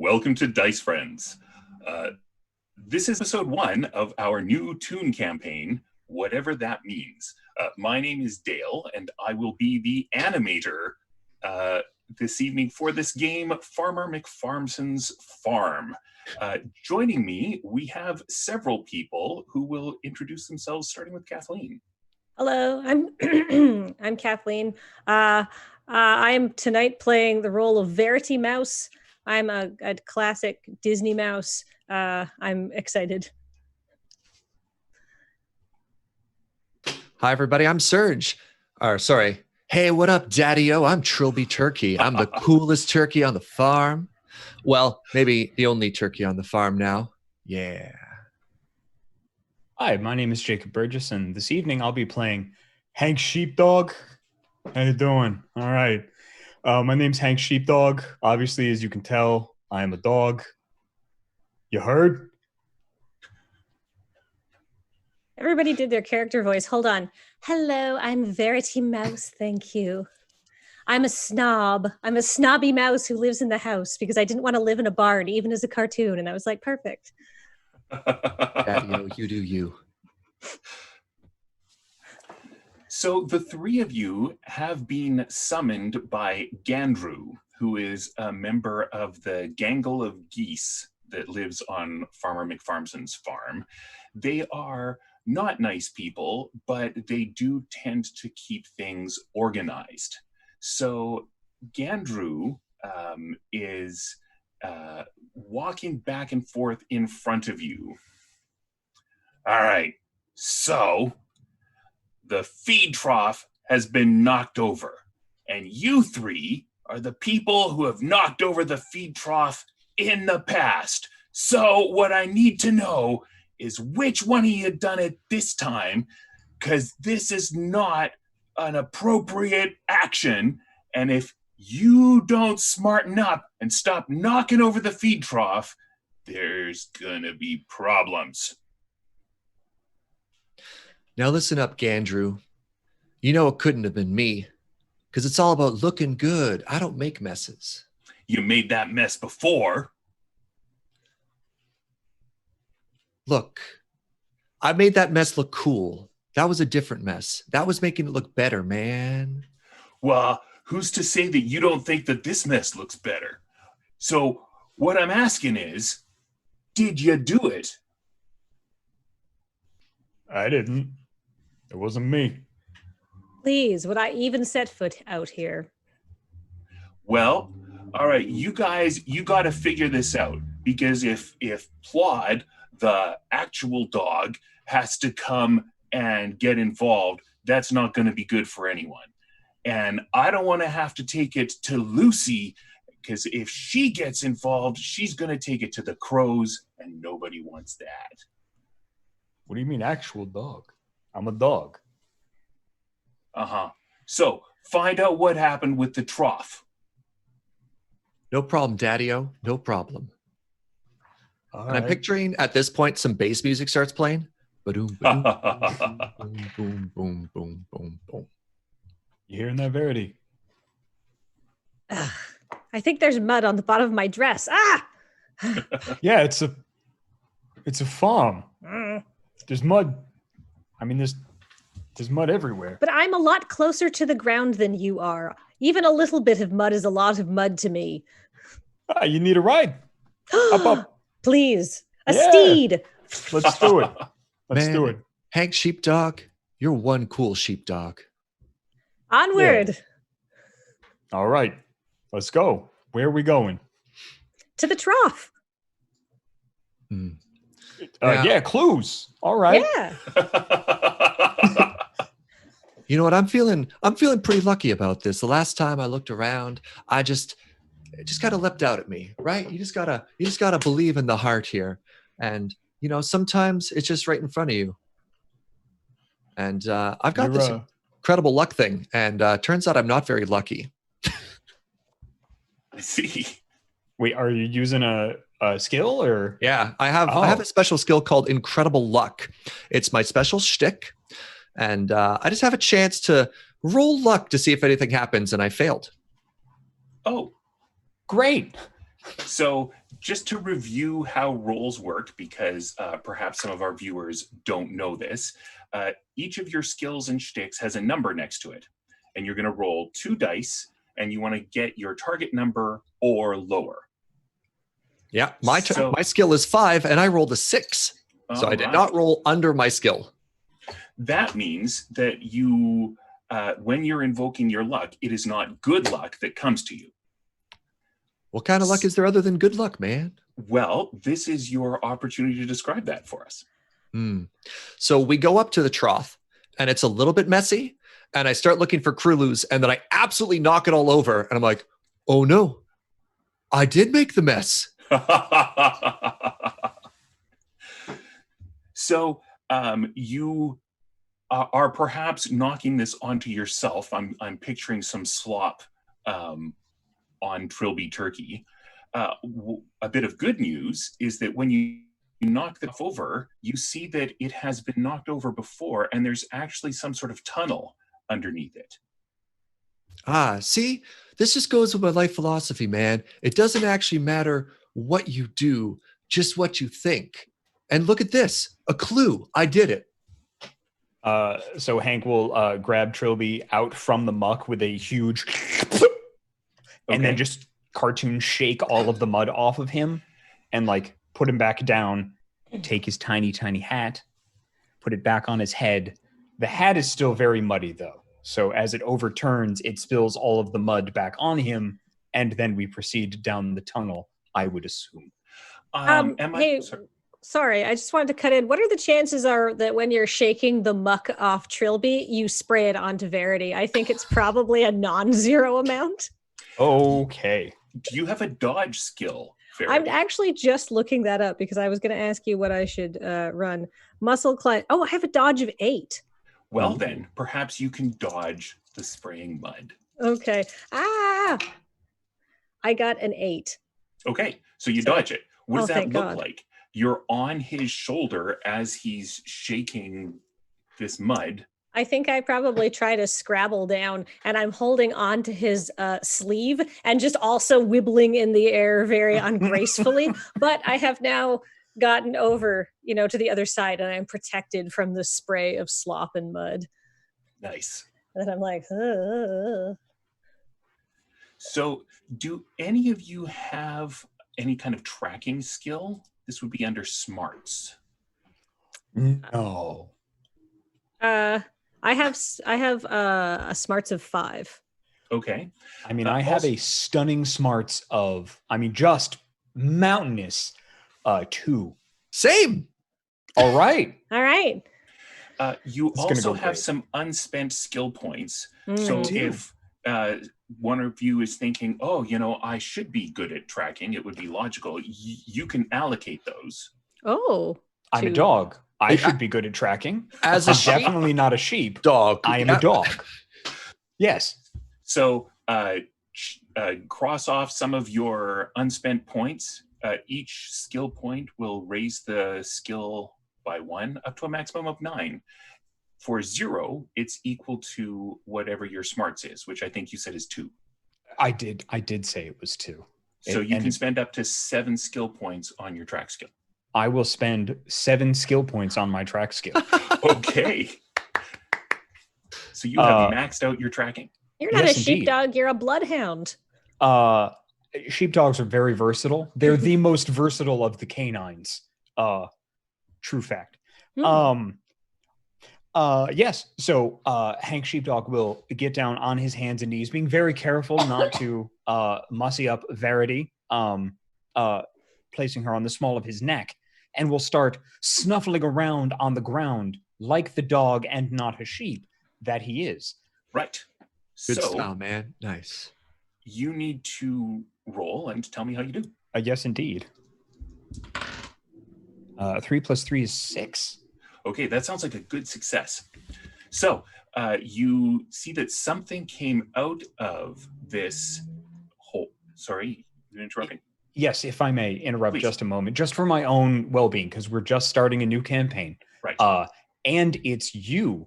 welcome to Dice Friends. This is episode 1 of our new Toon campaign, whatever that means. My name is Dale, and I will be the animator this evening for this game, Farmer McFarmson's Farm. Joining me, we have several people who will introduce themselves, starting with Kathleen. Hello, I'm Kathleen. I'm tonight playing the role of Verity Mouse. I'm a classic Disney mouse. I'm excited. Hi, everybody. I'm Serge. Hey, what up, Daddy-O? I'm Trilby Turkey. I'm the coolest turkey on the farm. Well, maybe the only turkey on the farm now. Yeah. Hi, my name is Jacob Burgess, and this evening I'll be playing Hank Sheepdog. How you doing? All right. My name's Hank Sheepdog. Obviously, as you can tell, I am a dog. You heard? Everybody did their character voice. Hold on. Hello, I'm Verity Mouse. Thank you. I'm a snob. I'm a snobby mouse who lives in the house because I didn't want to live in a barn, even as a cartoon. And I was like, perfect. Daddy-O, you do you. So the three of you have been summoned by Gandrew, who is a member of the gangle of geese that lives on Farmer McFarmson's farm. They are not nice people, but they do tend to keep things organized. So Gandrew is walking back and forth in front of you. All right, so the feed trough has been knocked over, and you three are the people who have knocked over the feed trough in the past. So what I need to know is which one of you done it this time, because this is not an appropriate action, and if you don't smarten up and stop knocking over the feed trough, there's gonna be problems. Now listen up, Gandrew. You know it couldn't have been me, because it's all about looking good. I don't make messes. You made that mess before. Look, I made that mess look cool. That was a different mess. That was making it look better, man. Well, who's to say that you don't think that this mess looks better? So what I'm asking is, did you do it? I didn't. It wasn't me. Please, would I even set foot out here? Well, all right, you guys, you got to figure this out, because if Plod, the actual dog, has to come and get involved, that's not going to be good for anyone. And I don't want to have to take it to Lucy, because if she gets involved, she's going to take it to the crows, and nobody wants that. What do you mean, actual dog? I'm a dog. Uh-huh. So, find out what happened with the trough. No problem, Daddy-O. No problem. All And I'm right. picturing at this point some bass music starts playing. Ba-doom, ba-doom, boom, boom, boom, boom, boom, boom. You hearing that, Verity? Ugh, I think there's mud on the bottom of my dress. Ah! Yeah, it's a farm. Mm. There's mud. I mean, there's mud everywhere. But I'm a lot closer to the ground than you are. Even a little bit of mud is a lot of mud to me. Ah, you need a ride. Up, up. Please, a Yeah. steed. Let's do it. Let's do it. Hank Sheepdog, you're one cool sheepdog. Onward All right. Let's go. Where are we going? to the trough. Yeah, clues. All right. Yeah. You know what? I'm feeling pretty lucky about this. The last time I looked around, it just kind of leapt out at me, right? You just gotta believe in the heart here. And you know, sometimes it's just right in front of you. And I've got this incredible luck thing, and turns out I'm not very lucky. I see. Wait, are you using a skill or? Yeah, I have a special skill called Incredible Luck. It's my special shtick, and I just have a chance to roll luck to see if anything happens, and I failed. Oh, Great. So just to review how rolls work, because perhaps some of our viewers don't know this, each of your skills and shticks has a number next to it. And you're going to roll 2 dice, and you want to get your target number or lower. Yeah, my skill is 5, and I rolled a 6. So I did not roll under my skill. That means that you, when you're invoking your luck, it is not good luck that comes to you. What kind of luck is there other than good luck, man? Well, this is your opportunity to describe that for us. So we go up to the trough, and it's a little bit messy, and I start looking for Krulus, and then I absolutely knock it all over, and I'm like, oh no, I did make the mess. So you are perhaps knocking this onto yourself. I'm picturing some slop on Trilby turkey. A bit of good news is that when you knock it over, you see that it has been knocked over before, and there's actually some sort of tunnel underneath it. See, this just goes with my life philosophy, man. It doesn't actually matter what you do, just what you think. And look at this, a clue. I did it. So Hank will grab Trilby out from the muck with a huge and then just cartoon shake all of the mud off of him and like put him back down, take his tiny, tiny hat, put it back on his head. The hat is still very muddy though. So as it overturns, it spills all of the mud back on him, and then we proceed down the tunnel, I would assume. Sorry, I just wanted to cut in. What are the chances are that when you're shaking the muck off Trilby, you spray it onto Verity? I think it's probably a non-zero amount. Okay. Do you have a dodge skill, Verity? I'm actually just looking that up because I was going to ask you what I should run. Muscle climb. Oh, I have a dodge of 8. Well, then, perhaps you can dodge the spraying mud. Okay. I got an 8. Okay, so you dodge it. What does that look God. like? You're on his shoulder as he's shaking this mud. I think I probably try to scrabble down, and I'm holding on to his sleeve and just also wibbling in the air very ungracefully. But I have now gotten over, to the other side, and I'm protected from the spray of slop and mud. Nice. And I'm like, ugh. So do any of you have any kind of tracking skill? This would be under smarts. No. I have a smarts of 5. Okay. I mean, I have a stunning smarts of, just mountainous 2. Same. All right. You also have some unspent skill points. So if one of you is thinking, I should be good at tracking, it would be logical. You can allocate those. Oh. I'm a dog. I should be good at tracking. As a sheep, definitely not a sheep. Dog. I am a dog. Yes. So cross off some of your unspent points. Each skill point will raise the skill by 1 up to a maximum of 9. For 0, it's equal to whatever your smarts is, which I think you said is 2. I did say it was 2. So you can spend up to 7 skill points on your track skill. I will spend 7 skill points on my track skill. Okay. So you have maxed out your tracking. You're not a sheepdog, you're a bloodhound. Sheepdogs are very versatile. They're the most versatile of the canines. True fact. Yes. So Hank Sheepdog will get down on his hands and knees, being very careful not to mussy up Verity, placing her on the small of his neck, and will start snuffling around on the ground like the dog and not a sheep that he is. Right. Good style, man. Nice. You need to roll and tell me how you do. Yes, indeed. 3 plus 3 is 6. Okay, that sounds like a good success. So you see that something came out of this hole. Sorry, you're interrupting. Yes, if I may interrupt. Please. Just a moment, just for my own well-being, because we're just starting a new campaign. Right. And it's you.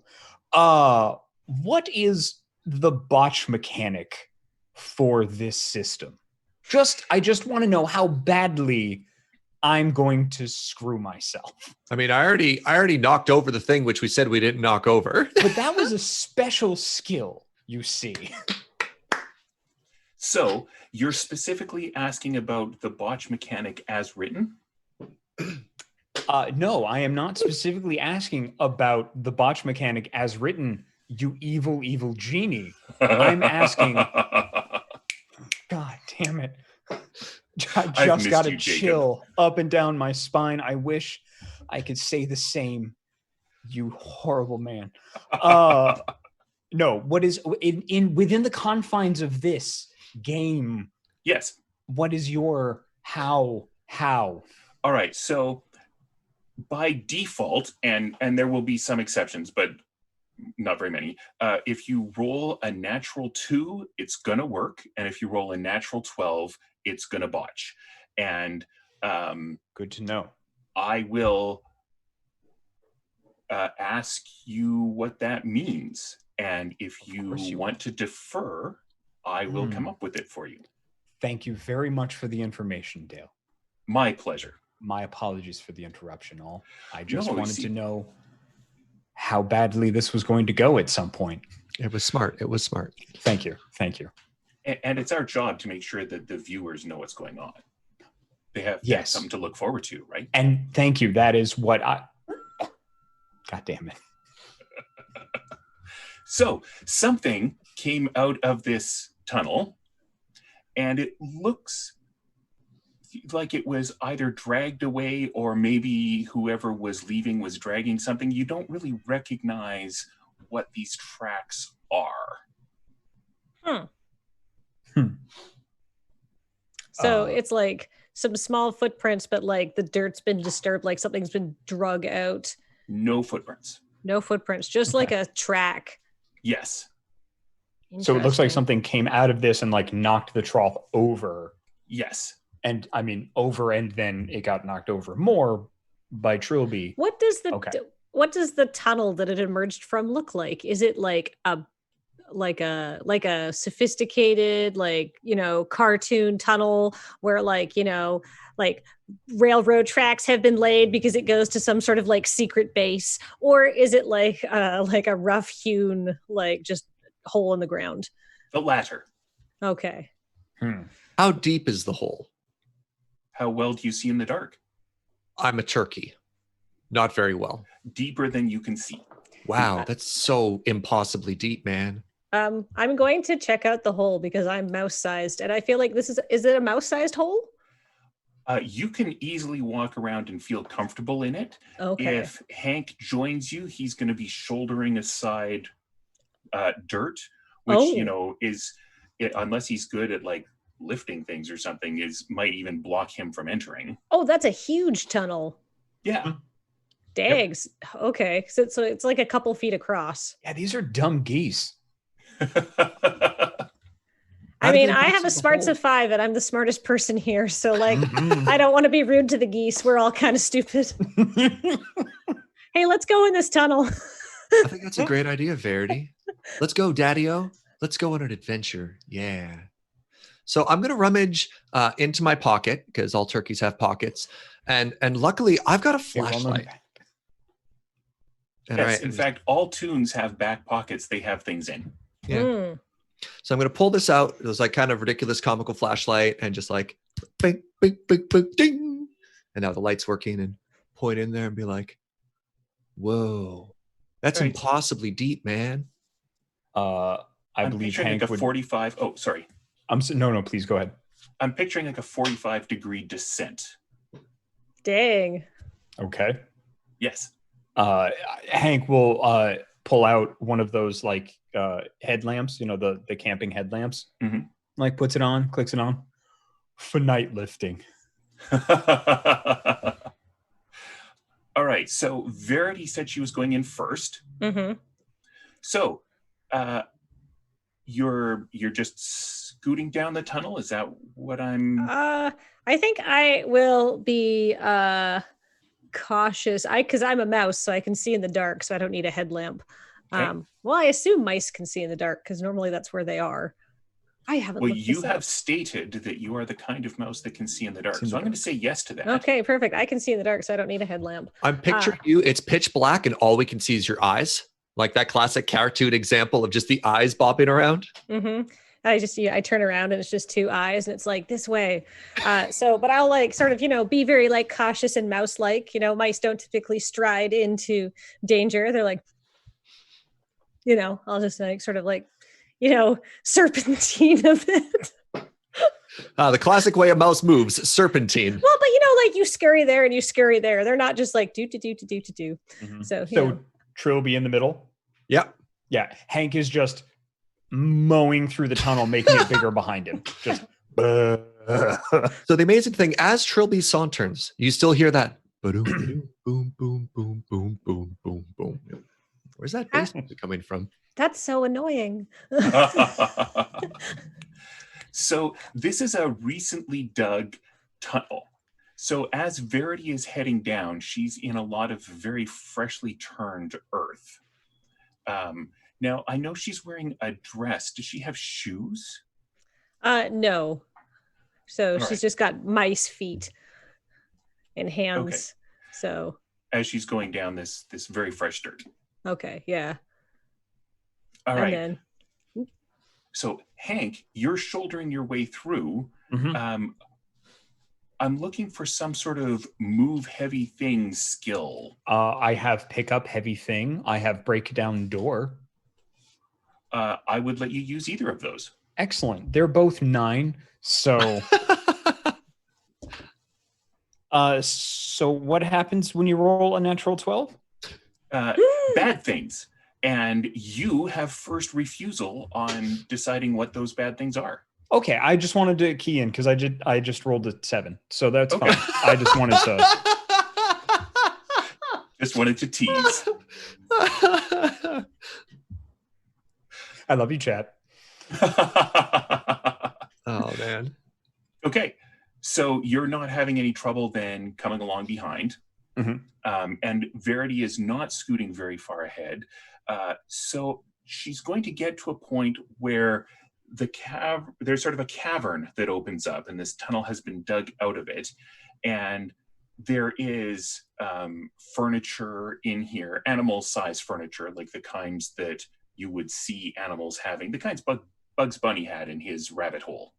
What is the botch mechanic for this system? I just want to know how badly I'm going to screw myself. I mean, I already knocked over the thing which we said we didn't knock over. But that was a special skill, you see. So you're specifically asking about the botch mechanic as written? No, I am not specifically asking about the botch mechanic as written, you evil, evil genie. I'm asking... God damn it. I just got a chill up and down my spine. I wish I could say the same, you horrible man. No, what is within the confines of this game? Yes. What is your how? All right. So by default, and there will be some exceptions, but not very many. If you roll a natural 2, it's going to work. And if you roll a natural 12, it's going to botch. And good to know. I will ask you what that means. And if you want to defer, I will come up with it for you. Thank you very much for the information, Dale. My pleasure. My apologies for the interruption, all. I just wanted to know how badly this was going to go at some point. It was smart. It was smart. Thank you. And it's our job to make sure that the viewers know what's going on. They have something to look forward to, right? And thank you. That is what God damn it. So something came out of this tunnel, and it looks like it was either dragged away or maybe whoever was leaving was dragging something. You don't really recognize what these tracks are. So it's like some small footprints, but like the dirt's been disturbed, like something's been drug out. No footprints. No footprints, just like a track. Yes. So it looks like something came out of this and like knocked the trough over. Yes. And I mean over, and then it got knocked over more by Trilby. What does the tunnel that it emerged from look like? Is it like a sophisticated, like, you know, cartoon tunnel where like railroad tracks have been laid because it goes to some sort of like secret base? Or is it like a rough hewn, like just hole in the ground? The latter. Okay. How deep is the hole? How well do you see in the dark? I'm a turkey. Not very well. Deeper than you can see. Wow, that's so impossibly deep, man. I'm going to check out the hole because I'm mouse-sized, and I feel like is it a mouse-sized hole? You can easily walk around and feel comfortable in it. Okay. If Hank joins you, he's going to be shouldering aside dirt, which, unless he's good at like lifting things or something, might even block him from entering. Oh, that's a huge tunnel. Yeah. Dags. Yep. Okay. So it's like a couple feet across. Yeah, these are dumb geese. I mean, I have a smarts of 5 and I'm the smartest person here. So like, I don't want to be rude to the geese. We're all kind of stupid. Hey, let's go in this tunnel. I think that's a great idea, Verity. Let's go, Daddy-O. Let's go on an adventure. Yeah. So I'm going to rummage into my pocket because all turkeys have pockets. And luckily I've got a flashlight. Yes, in fact, all tunes have back pockets they have things in. Yeah. So I'm going to pull this out. It was like kind of ridiculous comical flashlight and just like, bing, bing, bing, bing, ding. And now the light's working, and point in there and be like, whoa, that's impossibly deep, man. I believe Hank like a 45. Oh, sorry. No, please go ahead. I'm picturing like a 45-degree descent. Dang. Okay. Yes. Hank will pull out one of those like headlamps, the camping headlamps. Mm-hmm. Like puts it on, clicks it on for night lifting. All right. So Verity said she was going in first. Mm-hmm. So you're just scooting down the tunnel. Is that what I'm? I think I will be cautious. Because I'm a mouse, so I can see in the dark, so I don't need a headlamp. Okay. Well, I assume mice can see in the dark because normally that's where they are. I haven't Well, looked you this have up. stated that you are the kind of mouse that can see in the dark. So I'm going to say yes to that. Okay, perfect. I can see in the dark, so I don't need a headlamp. I'm picturing you. It's pitch black, and all we can see is your eyes, like that classic cartoon example of just the eyes bobbing around. Mm-hmm. I turn around and it's just two eyes and it's like this way. But I'll like sort of, be very like cautious and mouse-like. Mice don't typically stride into danger. They're like, I'll just like sort of like, serpentine a bit. The classic way a mouse moves, serpentine. Well, but like you scurry there and you scurry there. They're not just like do to do to do to do. Mm-hmm. So Trilby in the middle. Yep. Yeah. Hank is just mowing through the tunnel, making it bigger behind him. Just. So the amazing thing, as Trilby saunters, you still hear that boom, boom, boom, boom, boom, boom, boom, boom, boom. Where's that bass music coming from? That's so annoying. So this is a recently dug tunnel. So as Verity is heading down, she's in a lot of very freshly turned earth. Now, I know she's wearing a dress. Does she have shoes? No. So All she's right. just got mice feet and hands. Okay. So As she's going down this very fresh dirt. okay, yeah. All right. And then So Hank, you're shouldering your way through. Mm-hmm. I'm looking for some sort of move heavy things skill. I have pick up heavy thing. I have break down door. I would let you use either of those. Excellent. They're both 9. So, so what happens when you roll a natural 12? Bad things. And you have first refusal on deciding what those bad things are. Okay, I just wanted to key in because I just rolled a 7, so that's Okay. fine. I just wanted to. Just wanted to tease. I love you, chat. Oh, man. Okay, so you're not having any trouble then coming along behind. Mm-hmm. And Verity is not scooting very far ahead. So she's going to get to a point where there's sort of a cavern that opens up, and this tunnel has been dug out of it. And there is furniture in here, animal-sized furniture, like the kinds that you would see animals having, the kinds Bugs Bunny had in his rabbit hole.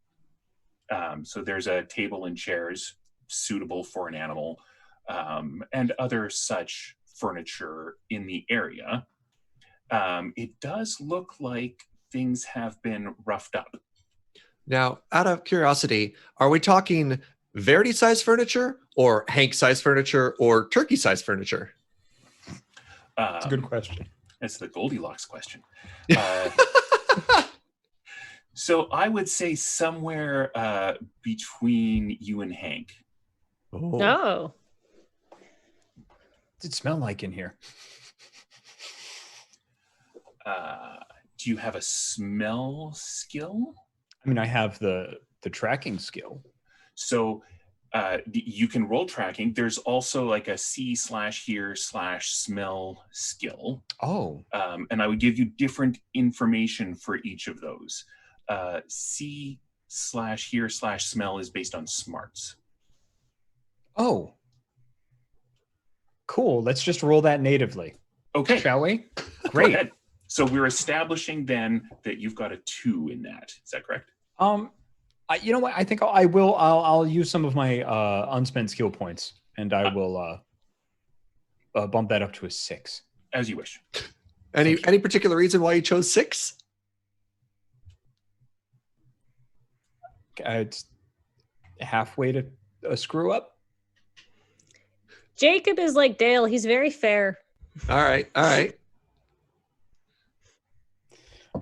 So there's a table and chairs suitable for an animal, and other such furniture in the area. It does look like things have been roughed up. Now, out of curiosity, are we talking Verity-sized furniture or Hank-sized furniture or turkey-sized furniture? That's a good question. That's the Goldilocks question. So I would say somewhere between you and Hank. oh. What's it smell like in here? Do you have a smell skill? I mean, I have the tracking skill. So you can roll tracking. There's also like a see/hear/smell skill. Oh. And I would give you different information for each of those. See/hear/smell is based on smarts. Oh. Cool. Let's just roll that natively. Okay. Shall we? Go Great. ahead. So we're establishing then that you've got a 2 in that. Is that correct? You know what? I think I'll use some of my unspent skill points, and I will bump that up to a 6. As you wish. Any particular reason why you chose 6? It's halfway to a screw up. Jacob is like Dale. He's very fair. All right.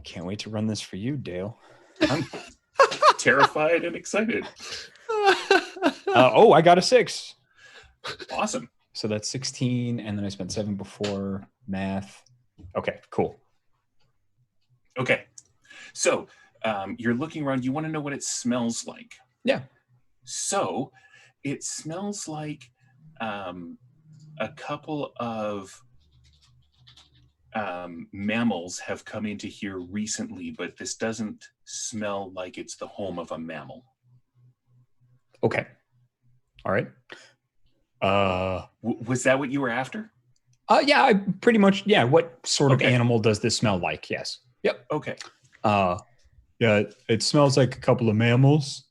Can't wait to run this for you, Dale. I'm terrified and excited. I got a 6. Awesome. So that's 16, and then I spent 7 before math. Okay, cool. Okay. So you're looking around. You want to know what it smells like. Yeah. So it smells like a couple of mammals have come into here recently, but this doesn't smell like it's the home of a mammal. Okay. All right. Was that what you were after? Yeah, I pretty much. Yeah. What sort of Okay. animal does this smell like? Yes. Yep. Okay. Yeah, it smells like a couple of mammals.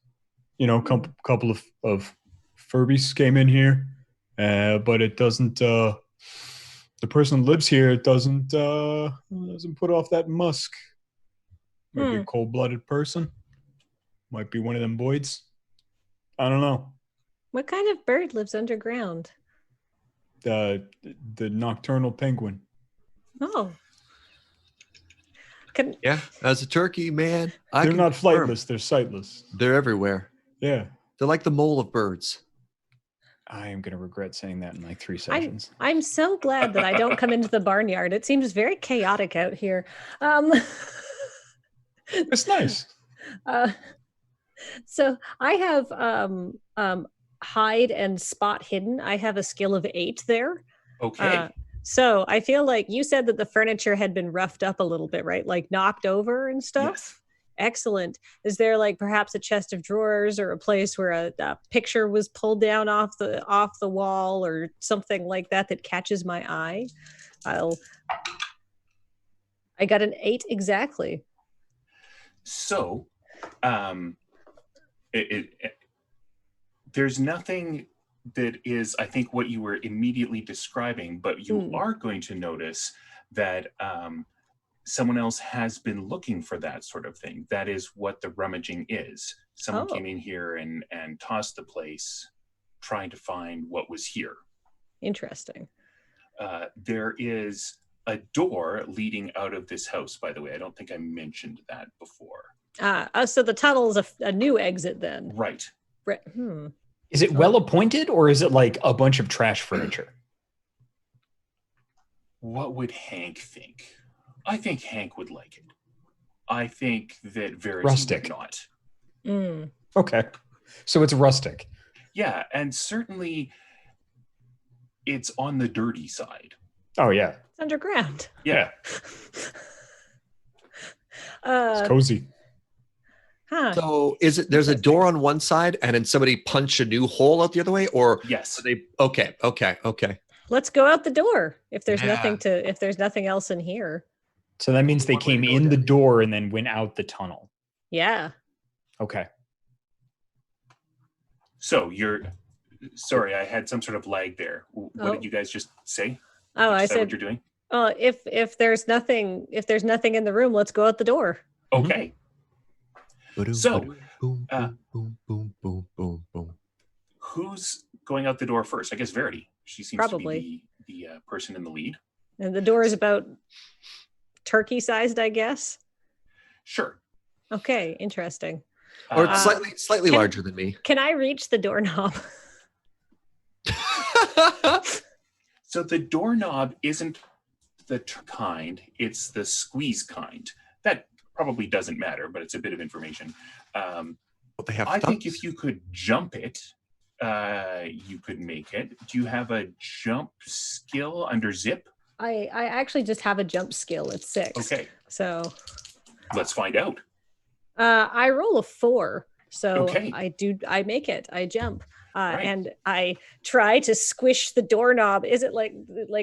You know, couple of Furbies came in here, but it doesn't. The person who lives here doesn't put off that musk. Might be a cold-blooded person. Might be one of them boys. I don't know. What kind of bird lives underground? The nocturnal penguin. Oh. Yeah, as a turkey, man. They're not flightless, they're sightless. They're everywhere. Yeah. They're like the mole of birds. I am going to regret saying that in like 3 seconds. I'm so glad that I don't come into the barnyard. It seems very chaotic out here. It's nice. So I have hide and spot hidden. I have a skill of 8 there. Okay. So I feel like you said that the furniture had been roughed up a little bit, right? Like knocked over and stuff. Yes. Excellent. Is there like perhaps a chest of drawers or a place where a picture was pulled down off the wall or something like that that catches my eye? I got an 8 exactly. So, there's nothing that is, I think, what you were immediately describing, but you are going to notice that someone else has been looking for that sort of thing. That is what the rummaging is. Someone came in here and tossed the place, trying to find what was here. Interesting. There is a door leading out of this house, by the way. I don't think I mentioned that before. So the tunnel is a new exit then. Right. Is it well appointed or is it like a bunch of trash furniture? What would Hank think? I think Hank would like it. I think that Verity Rustic. would not. Okay. So it's rustic. Yeah, and certainly it's on the dirty side. Oh, yeah. It's underground. Yeah. It's cozy. Huh. So there's a door on one side and then somebody punch a new hole out the other way, or Yes. Okay. Let's go out the door if there's nothing else in here. So that means they came in the door and then went out the tunnel. Yeah. Okay. So sorry, I had some sort of lag there. What did you guys just say? Oh, I said what you're doing. If there's nothing in the room, let's go out the door. Okay. So, boom, boom, boom, boom, boom, boom. Who's going out the door first? I guess Verity. She seems Probably to be the person in the lead. And the door is about turkey-sized, I guess. Sure. Okay, interesting. Or slightly larger than me. Can I reach the doorknob? So the doorknob isn't the kind; it's the squeeze kind. That probably doesn't matter, but it's a bit of information. I think if you could jump it, you could make it. Do you have a jump skill under zip? I actually just have a jump skill. It's 6. Okay. So let's find out. I roll a 4. So okay. I make it. I jump. Right. And I try to squish the doorknob. Is it like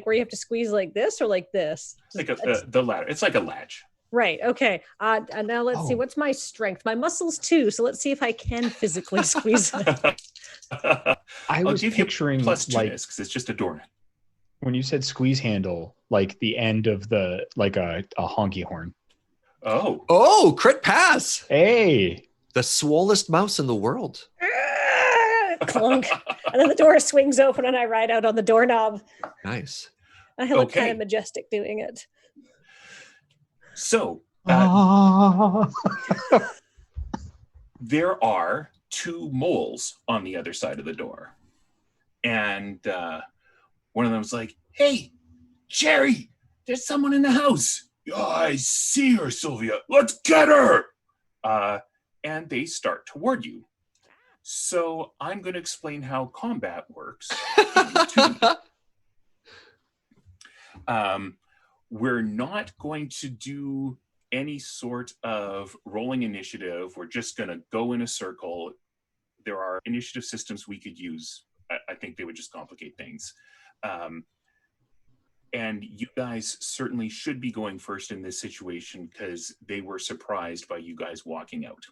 where you have to squeeze like this or like this? It's like the ladder. It's like a latch. Right. Okay. And now let's see. What's my strength? My muscles too. So let's see if I can physically squeeze it. I was picturing +2 like because it's just a doorknob. When you said squeeze handle, like the end of a honky horn. Oh, crit pass. Hey. The swollest mouse in the world. Clunk. And then the door swings open and I ride out on the doorknob. Nice. I look kind of majestic doing it. So there are 2 moles on the other side of the door. And one of them was like, "Hey, Jerry, there's someone in the house." "Oh, I see her, Sylvia. Let's get her." And they start toward you. So I'm going to explain how combat works. we're not going to do any sort of rolling initiative. We're just going to go in a circle. There are initiative systems we could use. I think they would just complicate things. And you guys certainly should be going first in this situation because they were surprised by you guys walking out.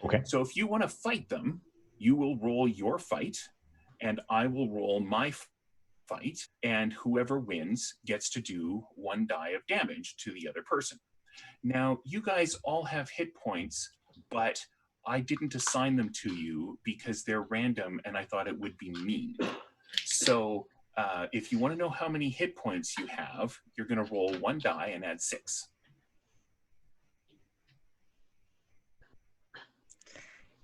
Okay. So if you want to fight them, you will roll your fight and I will roll my fight, and whoever wins gets to do 1 die of damage to the other person. Now, you guys all have hit points, but I didn't assign them to you because they're random and I thought it would be mean. So if you want to know how many hit points you have, you're going to roll 1 die and add 6.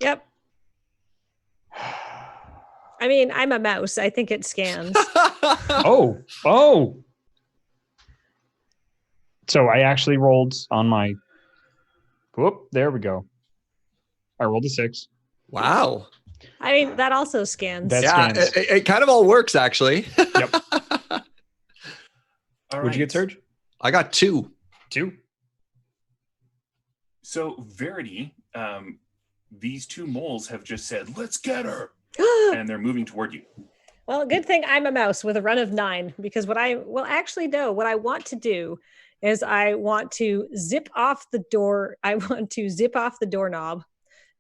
Yep. I mean, I'm a mouse. I think it scans. Oh. So I actually rolled on my. Whoop! There we go. I rolled a 6. Wow. I mean, that also scans. That Yeah, scans. it kind of all works, actually. Yep. All What'd you right. get, Serge? I got 2. 2. So Verity, these 2 moles have just said, "Let's get her," and they're moving toward you. Well, good thing I'm a mouse with a run of 9, because what I want to do is I want to zip off the door. I want to zip off the doorknob,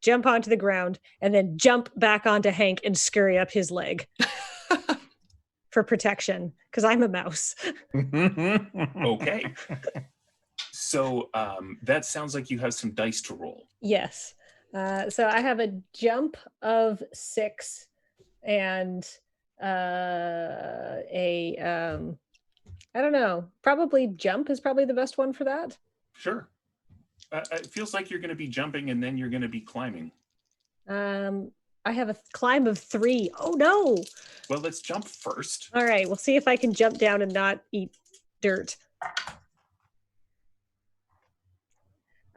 jump onto the ground, and then jump back onto Hank and scurry up his leg for protection, because I'm a mouse. Okay. So that sounds like you have some dice to roll. Yes. So I have a jump of 6 and I don't know. Probably jump is probably the best one for that. Sure. It feels like you're going to be jumping and then you're going to be climbing. I have a climb of 3. Oh no. Well, let's jump first. All right, we'll see if I can jump down and not eat dirt.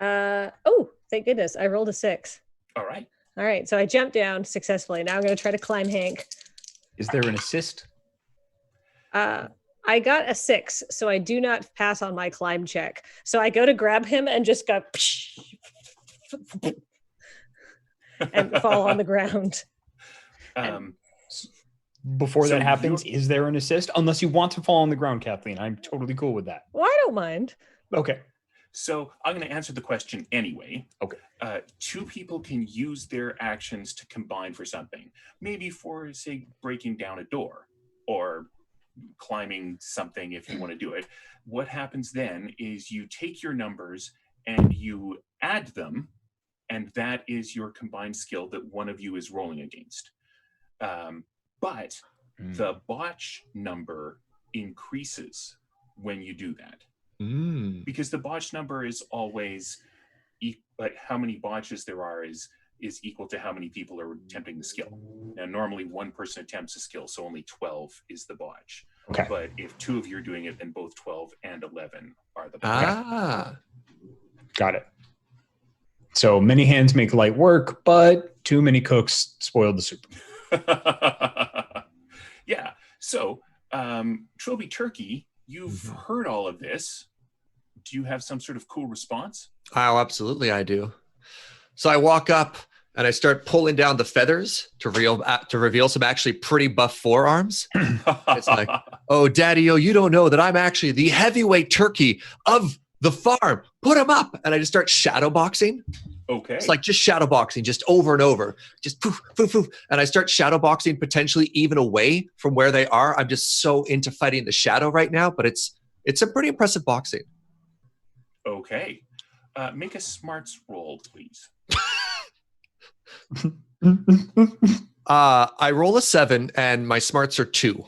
Oh, thank goodness. I rolled a 6. All right. All right, so I jumped down successfully. Now I'm going to try to climb Hank. Is there an assist? I got a 6, so I do not pass on my climb check. So I go to grab him and just go and fall on the ground. Before So that happens, is there an assist? Unless you want to fall on the ground, Kathleen. I'm totally cool with that. Well, I don't mind. Okay. So I'm going to answer the question anyway. Okay. 2 people can use their actions to combine for something. Maybe for, say, breaking down a door or climbing something if you want to do it. What happens then is you take your numbers and you add them, and that is your combined skill that one of you is rolling against. But the botch number increases when you do that. Because the botch number is always like how many botches there are is equal to how many people are attempting the skill. Now, normally 1 person attempts a skill, so only 12 is the botch. Okay. But if 2 of you are doing it, then both 12 and 11 are the botch. Got it. So many hands make light work, but too many cooks spoiled the soup. Yeah. So, Trilby Turkey, you've heard all of this. Do you have some sort of cool response? Oh, absolutely, I do. So I walk up and I start pulling down the feathers to reveal some actually pretty buff forearms. It's like, oh, Daddy-o, you don't know that I'm actually the heavyweight turkey of the farm. Put him up. And I just start shadow boxing. Okay. It's like just shadow boxing, just over and over, just poof, poof, poof. And I start shadow boxing potentially even away from where they are. I'm just so into fighting the shadow right now, but it's a pretty impressive boxing. Okay. Make a smarts roll, please. I roll a 7 and my smarts are 2.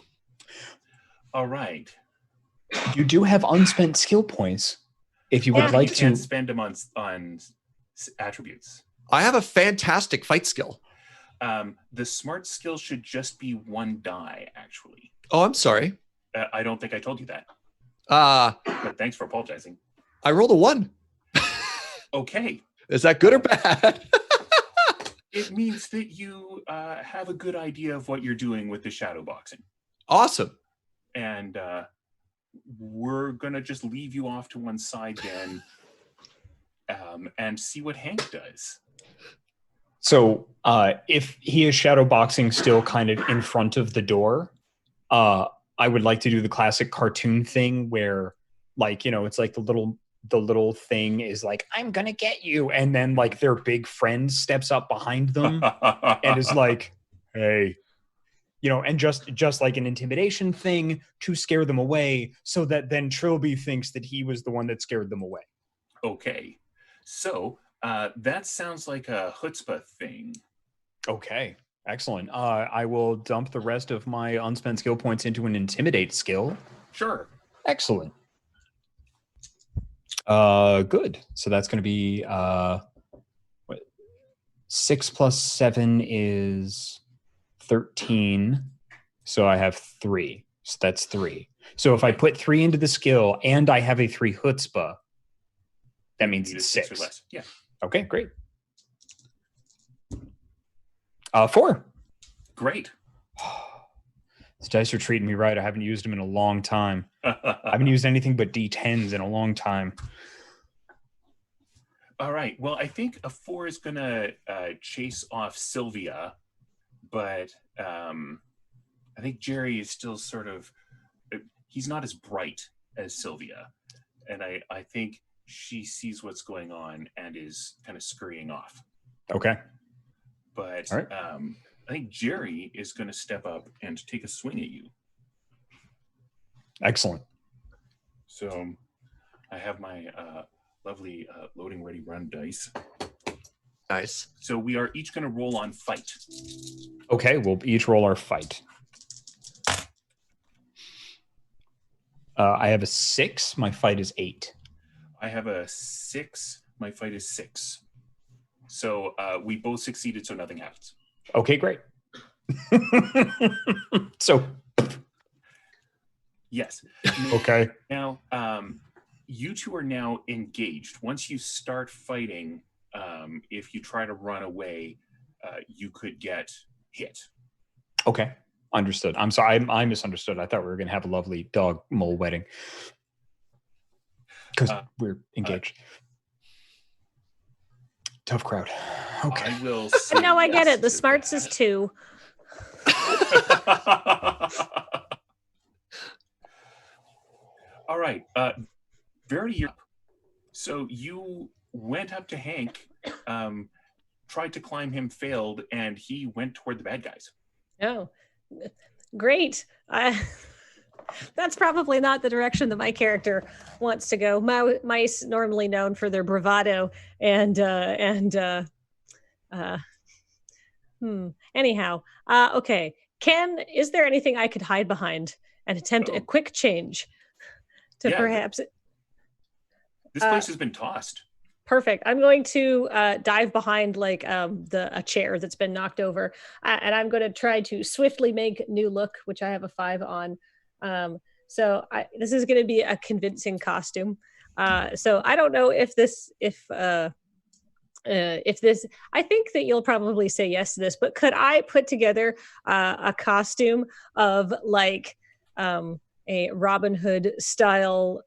All right. You do have unspent skill points if you would like you to can't spend them on attributes. I have a fantastic fight skill. The smart skill should just be 1 die, actually. Oh, I'm sorry. I don't think I told you that, but thanks for apologizing. I rolled a 1. Okay. Is that good or bad? It means that you have a good idea of what you're doing with the shadow boxing. Awesome. And we're gonna just leave you off to one side then, and see what Hank does. So if he is shadow boxing still kind of in front of the door, I would like to do the classic cartoon thing where, like, you know, it's like the little thing is like, I'm gonna get you, and then like their big friend steps up behind them and is like, hey, you know, and just like an intimidation thing to scare them away, so that then Trilby thinks that he was the one that scared them away. Okay, so that sounds like a chutzpah thing. Okay, excellent. I will dump the rest of my unspent skill points into an intimidate skill. Sure. Excellent. Good. So that's going to be 6 plus 7 is 13. So I have 3. So that's 3. So if I put 3 into the skill and I have a 3 chutzpah, that means it's 6. Or less. Yeah. Okay, great. 4. Great. These dice are treating me right. I haven't used them in a long time. I haven't used anything but D10s in a long time. All right. Well, I think a 4 is going to chase off Sylvia, but I think Jerry is still sort of, he's not as bright as Sylvia. And I think she sees what's going on and is kind of scurrying off. Okay. But right. I think Jerry is going to step up and take a swing at you. Excellent. So I have my lovely loading ready run dice. Nice. So we are each going to roll on fight. Okay, we'll each roll our fight. I have a 6. My fight is 8. I have a 6. My fight is 6. So we both succeeded, so nothing happens. Okay, great. So, yes. okay. Now, you two are now engaged. Once you start fighting, if you try to run away, you could get hit. Okay, understood. I'm sorry, I misunderstood. I thought we were going to have a lovely dog mole wedding because we're engaged. Tough crowd. Okay. I will. No, I get it. The smarts is 2. All right. Verity, so you went up to Hank, tried to climb him, failed, and he went toward the bad guys. Oh, great. That's probably not the direction that my character wants to go. Mice normally known for their bravado anyhow. Okay. Is there anything I could hide behind and attempt a quick change to perhaps? This place has been tossed. Perfect. I'm going to dive behind like a chair that's been knocked over, and I'm going to try to swiftly make new look, which I have a 5 on. So this is going to be a convincing costume. So I don't know if this, I think that you'll probably say yes to this, but could I put together a costume of like a Robin Hood style,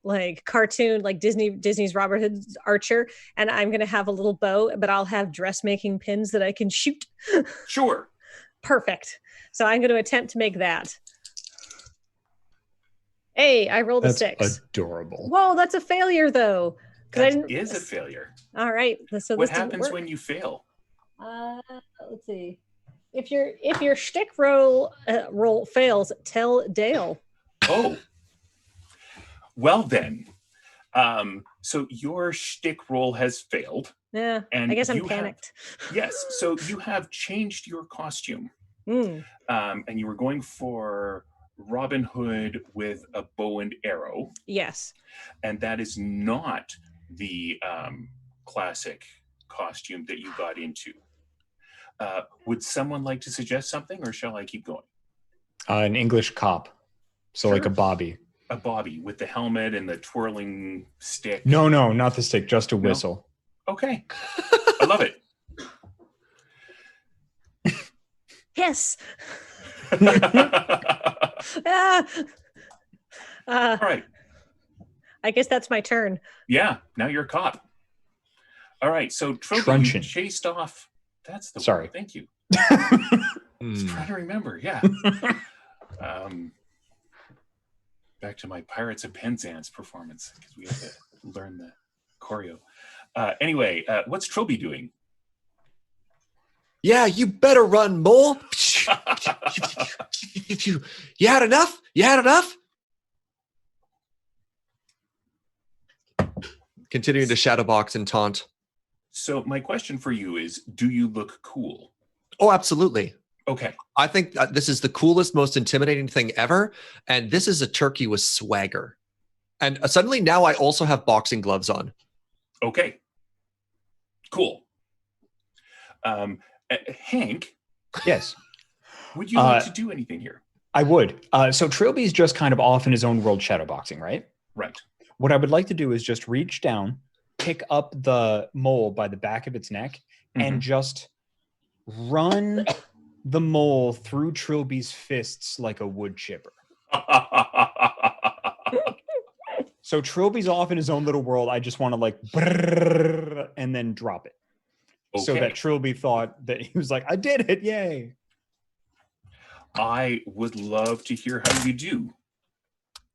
like cartoon, like Disney's Robin Hood's Archer, and I'm going to have a little bow, but I'll have dressmaking pins that I can shoot. Sure. Perfect. So I'm going to attempt to make that. Hey, I rolled a 6. That's adorable. Whoa, that's a failure though. That is a failure. All right. So what happens when you fail? Let's see. If your shtick roll fails, tell Dale. Oh. Well then. So your shtick roll has failed. Yeah. And I guess I'm panicked. Yes. So you have changed your costume. And you were going for Robin Hood with a bow and arrow. Yes. And that is not the classic costume that you got into. Would someone like to suggest something, or shall I keep going? An English cop. So Sure. like a bobby. A bobby with the helmet and the twirling stick. No, not the stick, just a whistle. Okay. I love it. Yes. Ah! All right. I guess that's my turn. Yeah, now you're caught. All right, so Trilby, you Truncheon. chased off. That's the Sorry. word. Thank you. I was trying to remember. Yeah. Back to my Pirates of Penzance performance because we have to learn the choreo. Anyway, what's Trilby doing? Yeah, you better run, mole. You had enough? You had enough? Continuing to shadow box and taunt. So my question for you is, do you look cool? Oh, absolutely. Okay. I think this is the coolest, most intimidating thing ever. And this is a turkey with swagger. And suddenly now I also have boxing gloves on. Okay. Cool. Hank, Yes. would you like to do anything here? I would. So Trilby's just kind of off in his own world shadowboxing, right? Right. What I would like to do is just reach down, pick up the mole by the back of its neck, and just run the mole through Trilby's fists like a wood chipper. So Trilby's off in his own little world. I just want to like brrr, and then drop it. Okay. So that Trilby thought that he was like, I did it, yay. I would love to hear how you do.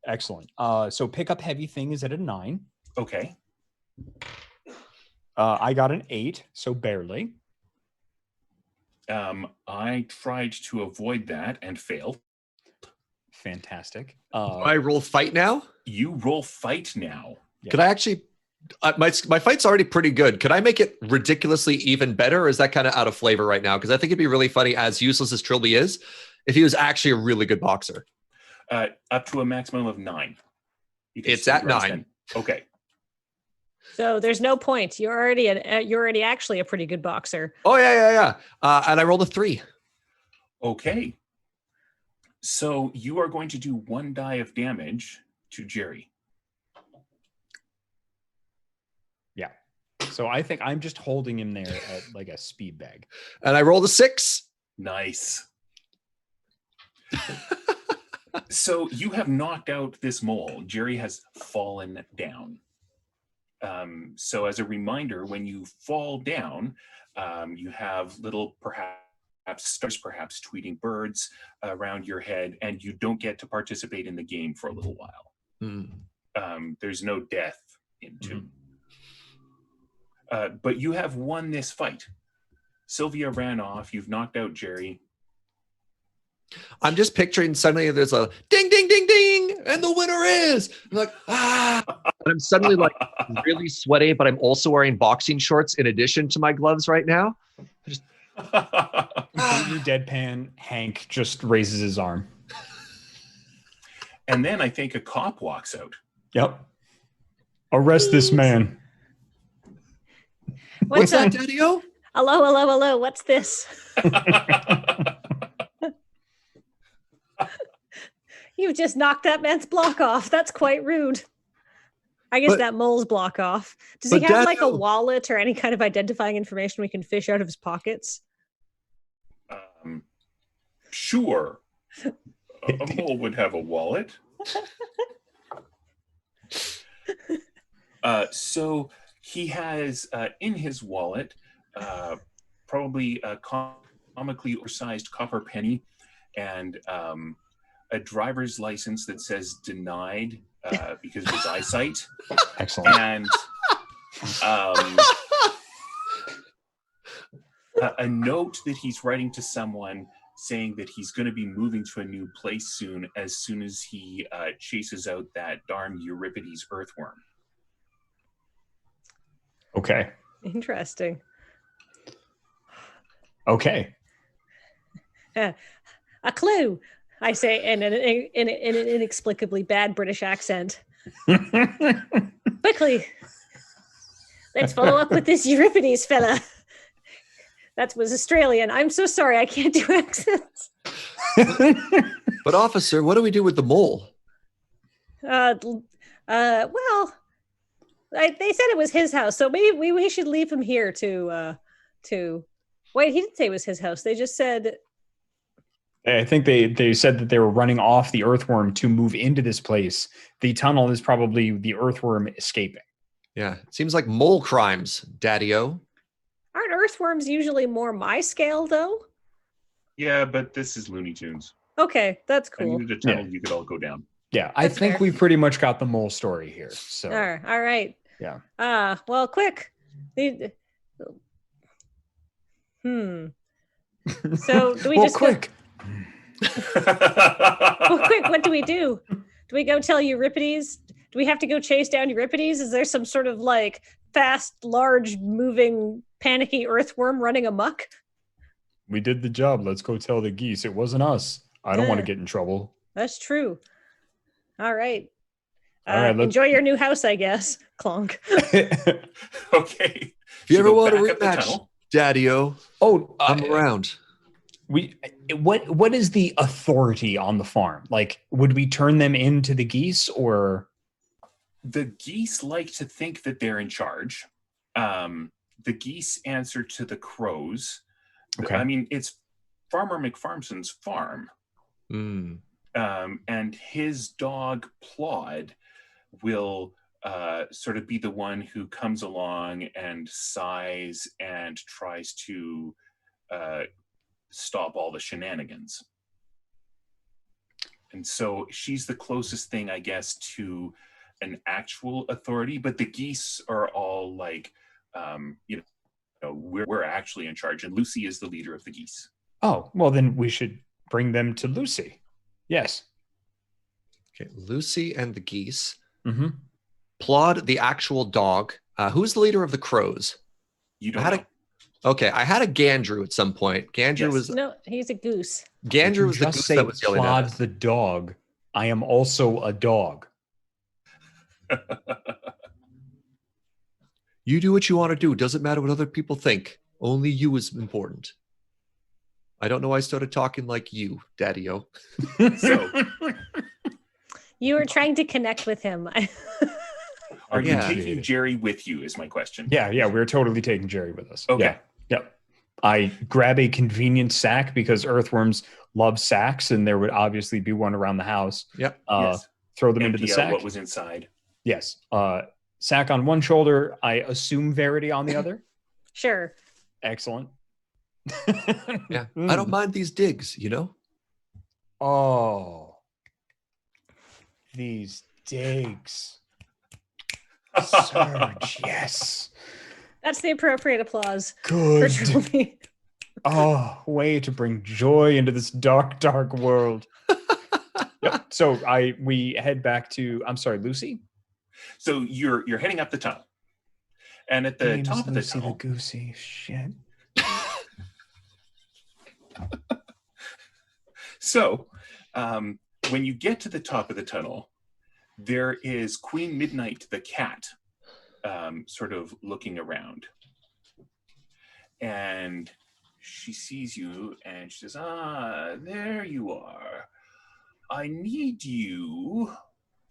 Excellent. So pick up heavy thing is at a 9. Okay. I got an 8, so barely. I tried to avoid that and failed. Fantastic. Do I roll fight now? You roll fight now. Could I actually... my fight's already pretty good. Could I make it ridiculously even better, or is that kind of out of flavor right now? Because I think it'd be really funny, as useless as Trilby is, if he was actually a really good boxer. Up to a maximum of 9. It's at 9. Okay. So there's no point. You're already actually a pretty good boxer. Oh, yeah. And I rolled a 3. Okay. So you are going to do 1 die of damage to Jerry. Yeah. So I think I'm just holding him there at like a speed bag. And I rolled a 6. Nice. So you have knocked out this mole. Jerry has fallen down. So as a reminder, when you fall down, you have little stars, perhaps tweeting birds around your head, and you don't get to participate in the game for a little while. There's no death in Tomb. But you have won this fight. Sylvia ran off. You've knocked out Jerry. I'm just picturing suddenly there's a ding, ding, ding, ding, and the winner is. I'm like, ah. And I'm suddenly like really sweaty, but I'm also wearing boxing shorts in addition to my gloves right now. Completely deadpan. Hank just raises his arm. And then I think a cop walks out. Yep. Arrest this man. What's that, Daddy-O? Hello. What's this? You've just knocked that man's block off. That's quite rude. I guess that mole's block off. Does he have like a wallet or any kind of identifying information we can fish out of his pockets? Sure. A mole would have a wallet. So he has in his wallet probably a comically oversized copper penny and a driver's license that says denied because of his eyesight. Excellent. And a note that he's writing to someone saying that he's going to be moving to a new place soon as he chases out that darn Euripides earthworm. Okay. Interesting. Okay. A clue, I say in an inexplicably bad British accent. Quickly, let's follow up with this Euripides fella. That was Australian. I'm so sorry, I can't do accents. But officer, what do we do with the mole? Well, they said it was his house, so maybe we should leave him here to. Wait, he didn't say it was his house. They just said. I think they said that they were running off the earthworm to move into this place. The tunnel is probably the earthworm escaping. Yeah, it seems like mole crimes, Daddy-O. Aren't earthworms usually more my scale, though? Yeah, but this is Looney Tunes. Okay, that's I cool. needed a tunnel you could all go down. Yeah, I That's think fair. we pretty much got the mole story here. So All right. yeah. Well, quick. So do we well, just quick. Well, quick, what do we do? Do we go tell Euripides? Do we have to go chase down Euripides? Is there some sort of like fast, large, moving, panicky earthworm running amok? We did the job. Let's go tell the geese. It wasn't us. I don't want to Yeah. get in trouble. That's true. All right. All right, let's- Enjoy your new house, I guess. Clonk. Okay. If you ever go want to back up the rematch, tunnel. Daddy-O, Oh, I'm around. What is the authority on the farm? Like, would we turn them into the geese or? The geese like to think that they're in charge. The geese answer to the crows. Okay. I mean, it's Farmer McFarmson's farm. Hmm. And his dog Plod will sort of be the one who comes along and sighs and tries to stop all the shenanigans. And so she's the closest thing, I guess, to an actual authority. But the geese are all like, we're actually in charge, and Lucy is the leader of the geese. Oh, well, then we should bring them to Lucy. Yes. Okay, Lucy and the geese. Mm-hmm. Plod, the actual dog. Who's the leader of the crows? You don't I had know. I had a Gandrew at some point. Gandrew Yes. was No, he's a goose. Gandrew was the Just goose say that was yelling at Plod us. the dog. I am also a dog. You do what you want to do. Doesn't matter what other people think. Only you is important. I don't know why I started talking like you, Daddy-O. So, You were trying to connect with him. are you Yeah. taking Jerry with you? Is my question. Yeah, we're totally taking Jerry with us. Okay. Yeah. I grab a convenient sack because earthworms love sacks, and there would obviously be one around the house. Yep. Yes. Throw them into the Empty out sack. what was inside. Yes. Sack on one shoulder. I assume Verity on the other. Sure. Excellent. Yeah. I don't mind these digs, you know? Oh. These digs. Surge. Yes. That's the appropriate applause for Good. Trophy. Oh, way to bring joy into this dark, dark world. Yep. So we head back to, I'm sorry, Lucy? So you're heading up the tunnel, and at the Name's top of the Lucy tunnel, Goosey. Shit. so when you get to the top of the tunnel, there is Queen Midnight the cat, sort of looking around, and she sees you and she says, there you are. I need you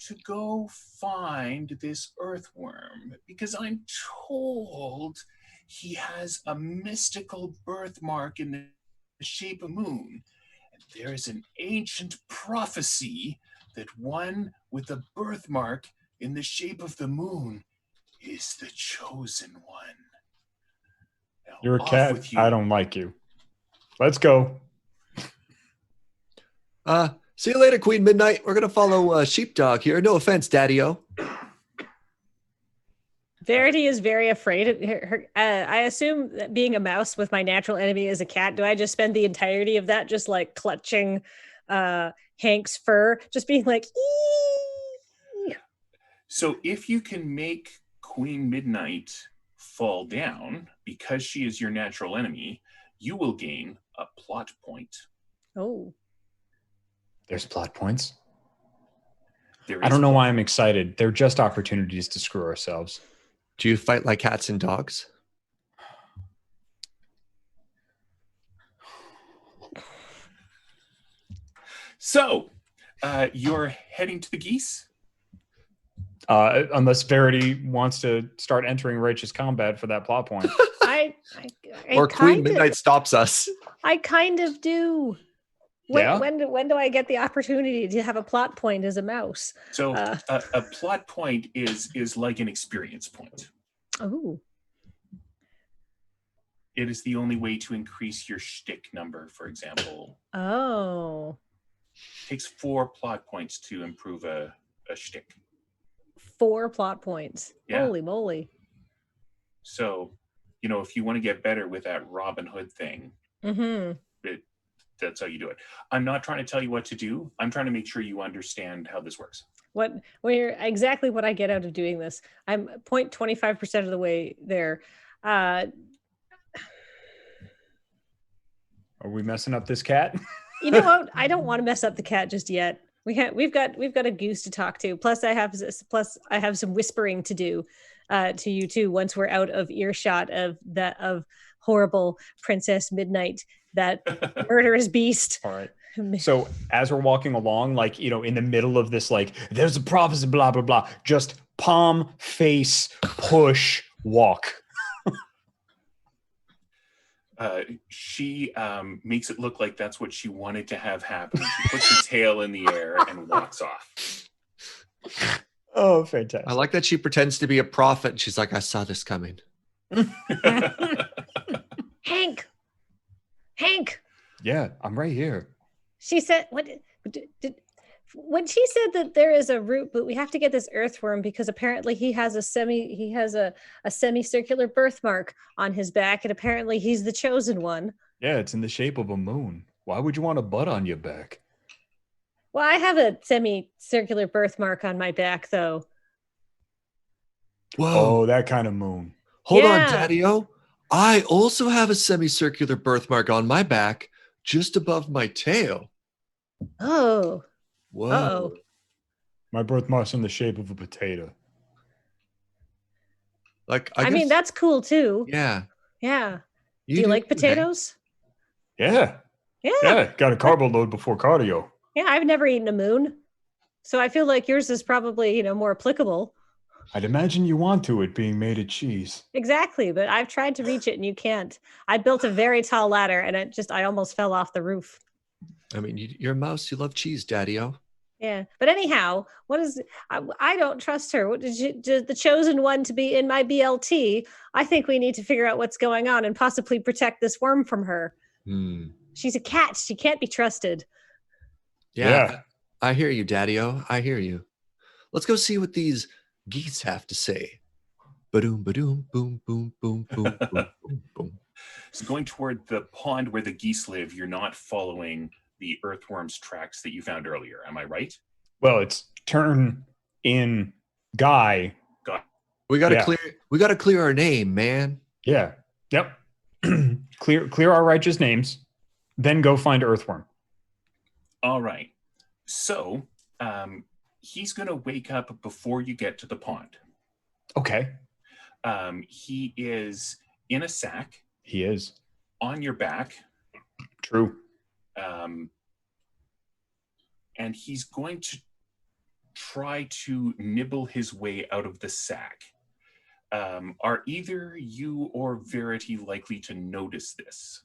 to go find this earthworm because I'm told he has a mystical birthmark in the shape of a moon. And there is an ancient prophecy that one with a birthmark in the shape of the moon is the chosen one. Now, You're a off cat. with you. I don't like you. Let's go. See you later, Queen Midnight. We're going to follow Sheepdog here. No offense, Daddy-O. Verity is very afraid of her. I assume that being a mouse with my natural enemy is a cat. Do I just spend the entirety of that just like clutching Hank's fur, just being like, ee? So if you can make Queen Midnight fall down because she is your natural enemy, you will gain a plot point. Oh, There's plot points. There I is don't know plot- why I'm excited. They're just opportunities to screw ourselves. Do you fight like cats and dogs? So you're heading to the geese? Unless Verity wants to start entering righteous combat for that plot point. I Or Queen kind Midnight stops us. I kind of do. When do I get the opportunity to have a plot point as a mouse? So a plot point is like an experience point. Oh. It is the only way to increase your shtick number, for example. Oh. It takes 4 plot points to improve a shtick. 4 plot points. Yeah. Holy moly. So, if you want to get better with that Robin Hood thing, that's how you do it. I'm not trying to tell you what to do. I'm trying to make sure you understand how this works. Exactly what I get out of doing this. I'm 0.25% of the way there. Are we messing up this cat? You know what? I don't want to mess up the cat just yet. We've got a goose to talk to. Plus I have some whispering to do to you too once we're out of earshot of horrible Princess Midnight, that murderous beast. All right. So as we're walking along, in the middle of this, there's a prophecy, blah, blah, blah, just palm, face, push, walk. She makes it look like that's what she wanted to have happen. She puts the tail in the air and walks off. Oh, fantastic. I like that she pretends to be a prophet. And she's like, I saw this coming. Hank. Yeah, I'm right here. She said, when she said that there is a route, but we have to get this earthworm because apparently he has a semicircular birthmark on his back, and apparently he's the chosen one. Yeah, it's in the shape of a moon. Why would you want a butt on your back? Well, I have a semicircular birthmark on my back, though. Whoa. Oh, that kind of moon. Hold on, Daddy-O. I also have a semicircular birthmark on my back, just above my tail. Oh. Whoa. Uh-oh. My birthmark's in the shape of a potato. I mean, that's cool too. Yeah. Yeah. Do you like potatoes? Yeah. Got a carbo load before cardio. Yeah, I've never eaten a moon. So I feel like yours is probably, more applicable. I'd imagine you want to, it being made of cheese. Exactly, but I've tried to reach it and you can't. I built a very tall ladder and I almost fell off the roof. I mean, you're a mouse. You love cheese, Daddy-O. Yeah, but anyhow, I don't trust her. What did the chosen one to be in my BLT? I think we need to figure out what's going on and possibly protect this worm from her. She's a cat. She can't be trusted. Yeah. I hear you, Daddy-O. I hear you. Let's go see what these geese have to say. Ba-doom, ba-doom, boom, boom, boom, boom, boom, boom, boom. So going toward the pond where the geese live, you're not following the earthworm's tracks that you found earlier. Am I right? Well, it's turn in guy. We gotta clear our name, man. Yeah. Yep. clear our righteous names, then go find earthworm. All right. So he's gonna wake up before you get to the pond. Okay. He is in a sack. He is. On your back. True. And he's going to try to nibble his way out of the sack. Are either you or Verity likely to notice this?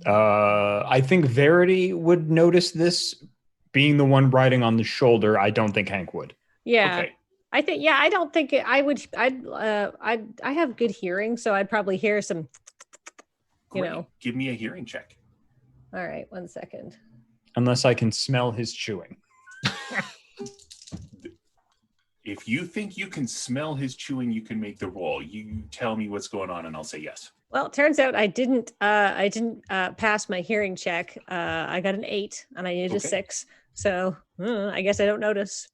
I think Verity would notice this, being the one riding on the shoulder. I don't think Hank would. Yeah. Okay. I don't think I would. I have good hearing, so I'd probably hear some. Great. Give me a hearing check. All right, 1 second. Unless I can smell his chewing. If you think you can smell his chewing, you can make the roll. You tell me what's going on, and I'll say yes. Well, it turns out I didn't pass my hearing check. I got an 8, and I needed a 6. So I guess I don't notice.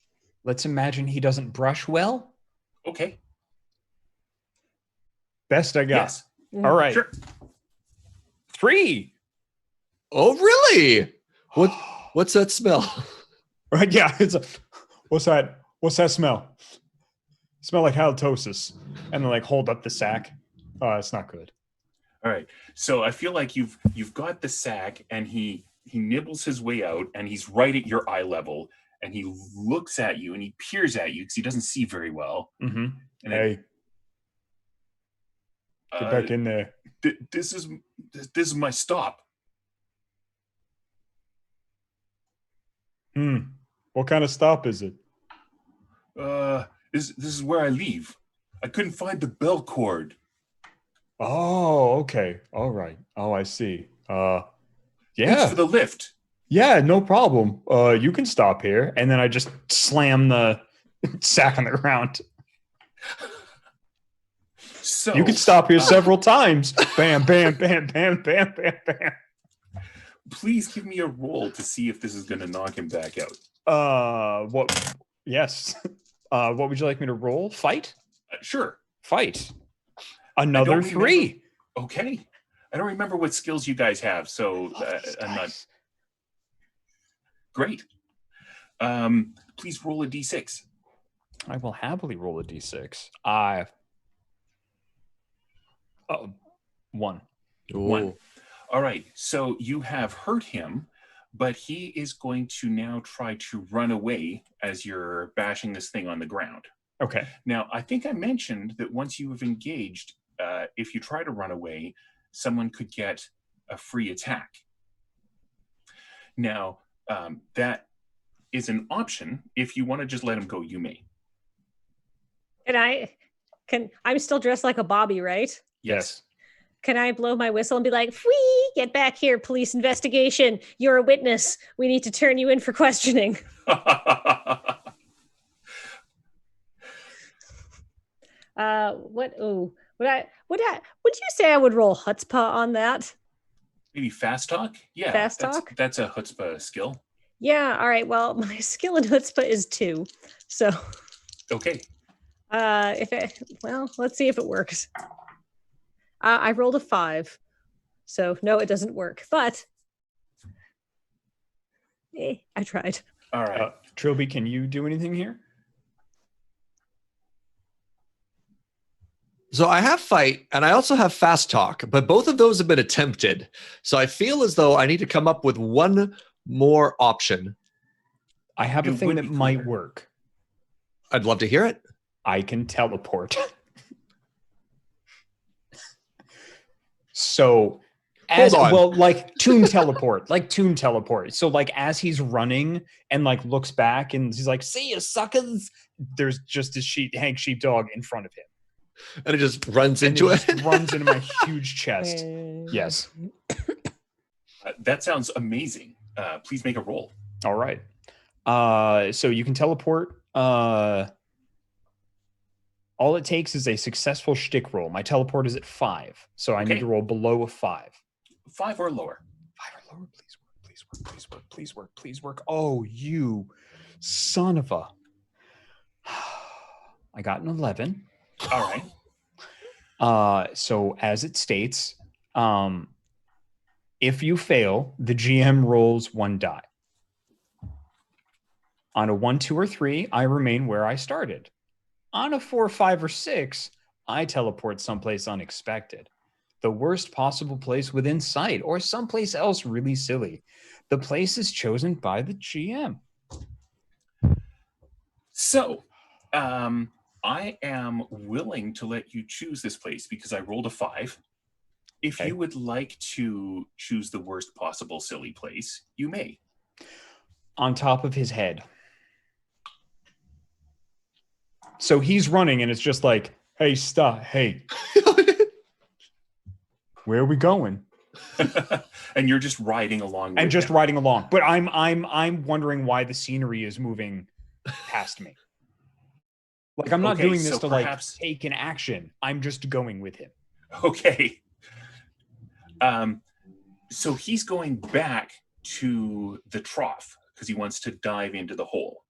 Let's imagine he doesn't brush well. Okay. Best I got. Yes. All right. Sure. 3. Oh, really? What's that smell? Right? Yeah. What's that? What's that smell? Smell like halitosis. And then hold up the sack. Oh, it's not good. All right. So I feel like you've got the sack, and he nibbles his way out, and he's right at your eye level, and he looks at you and he peers at you because he doesn't see very well. Mm-hmm. And hey, get back in there. This is my stop. What kind of stop is it? This is where I leave. I couldn't find the bell cord. Oh, okay. All right. Oh, I see. Thanks Yeah. for the lift. Yeah, no problem. You can stop here. And then I just slam the sack on the ground. So You can stop here several times. Bam, bam, bam, bam, bam, bam, bam. Please give me a roll to see if this is going to knock him back out. What? Yes. What would you like me to roll? Fight? Sure. Fight. Another 3. Okay. I don't remember what skills you guys have, so I'm not. Great. Please roll a d6. I will happily roll a d6. 1. One. All right. So you have hurt him, but he is going to now try to run away as you're bashing this thing on the ground. Okay. Now, I think I mentioned that once you have engaged, if you try to run away, someone could get a free attack. Now, that is an option. If you want to just let him go, you may. I'm still dressed like a Bobby, right? Yes. Can I blow my whistle and be like, "Whee, get back here, police investigation. You're a witness. We need to turn you in for questioning." Would you say I would roll chutzpah on that? Maybe fast talk? Yeah. Fast talk? That's a chutzpah skill. Yeah, all right. Well, my skill in chutzpah is 2. So Okay. let's see if it works. I rolled a 5. So no, it doesn't work. But I tried. All right. Trilby, can you do anything here? So I have fight and I also have fast talk, but both of those have been attempted. So I feel as though I need to come up with one more option. I have a thing that might work. I'd love to hear it. I can teleport. So like Toon teleport, So like as he's running and like looks back and he's like, "See ya, suckers!" There's just a Hank Sheepdog in front of him. And it just runs into it. Runs into my huge chest. Yes. That sounds amazing. Please make a roll. All right. So you can teleport. All it takes is a successful shtick roll. My teleport is at 5, so I need to roll below a 5. 5 or lower. 5 or lower. Please work. Oh, you son of a! I got an 11. All right. So as it states, if you fail, the GM rolls 1 die. On a 1, 2, or 3, I remain where I started. On a 4, 5, or 6, I teleport someplace unexpected. The worst possible place within sight, or someplace else really silly. The place is chosen by the GM. So, I am willing to let you choose this place because I rolled a 5. If you would like to choose the worst possible silly place, you may. On top of his head. So he's running and it's just like, "Hey, stop. Hey. Where are we going?" And you're just riding along. And just riding along. But I'm wondering why the scenery is moving past me. Like I'm not doing this to perhaps take an action. I'm just going with him. Okay. So he's going back to the trough because he wants to dive into the hole.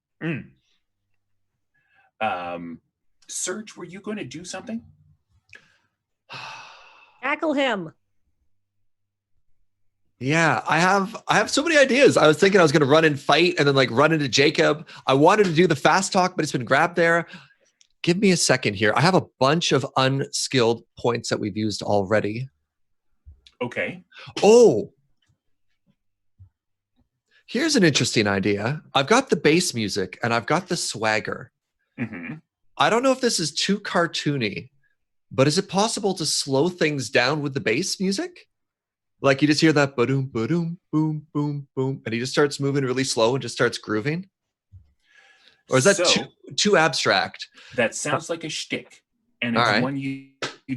Serge, were you going to do something? Tackle him. Yeah, I have so many ideas. I was thinking I was going to run and fight and then like run into Jacob. I wanted to do the fast talk, but it's been grabbed there. Give me a second here. I have a bunch of unskilled points that we've used already. Okay. Oh, here's an interesting idea. I've got the bass music and I've got the swagger. Mm-hmm. I don't know if this is too cartoony, but is it possible to slow things down with the bass music? Like you just hear that ba-doom, ba-doom, boom, boom, boom, and he just starts moving really slow and just starts grooving? Or is that too abstract? That sounds like a shtick, and All it's right. one you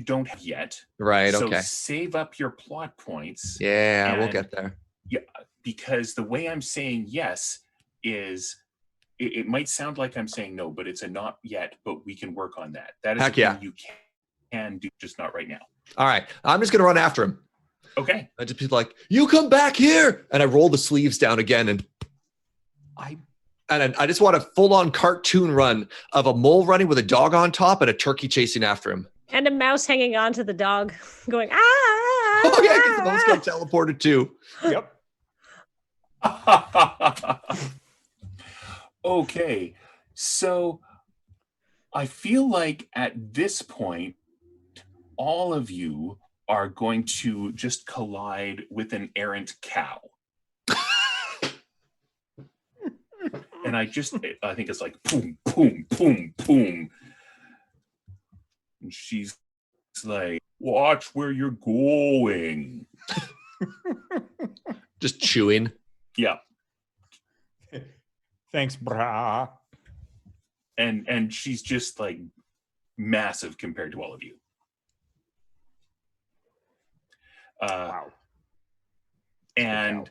don't have yet. Right, So okay. save up your plot points. Yeah, we'll get there. Yeah, because the way I'm saying yes is it might sound like I'm saying no, but it's a not yet, but we can work on that. That is Heck a yeah. thing you can do, just not right now. All right. I'm just going to run after him. Okay. I just be like, you come back here. And I roll the sleeves down again. And I just want a full-on cartoon run of a mole running with a dog on top and a turkey chasing after him. And a mouse hanging on to the dog going, ah! Oh, yeah, because the mouse got teleported too. Yep. Okay. So I feel like at this point, all of you are going to just collide with an errant cow. And I think it's like boom, boom, boom, boom. And she's like, watch where you're going. Just chewing. Yeah. Thanks, brah. And she's just like massive compared to all of you. Wow. And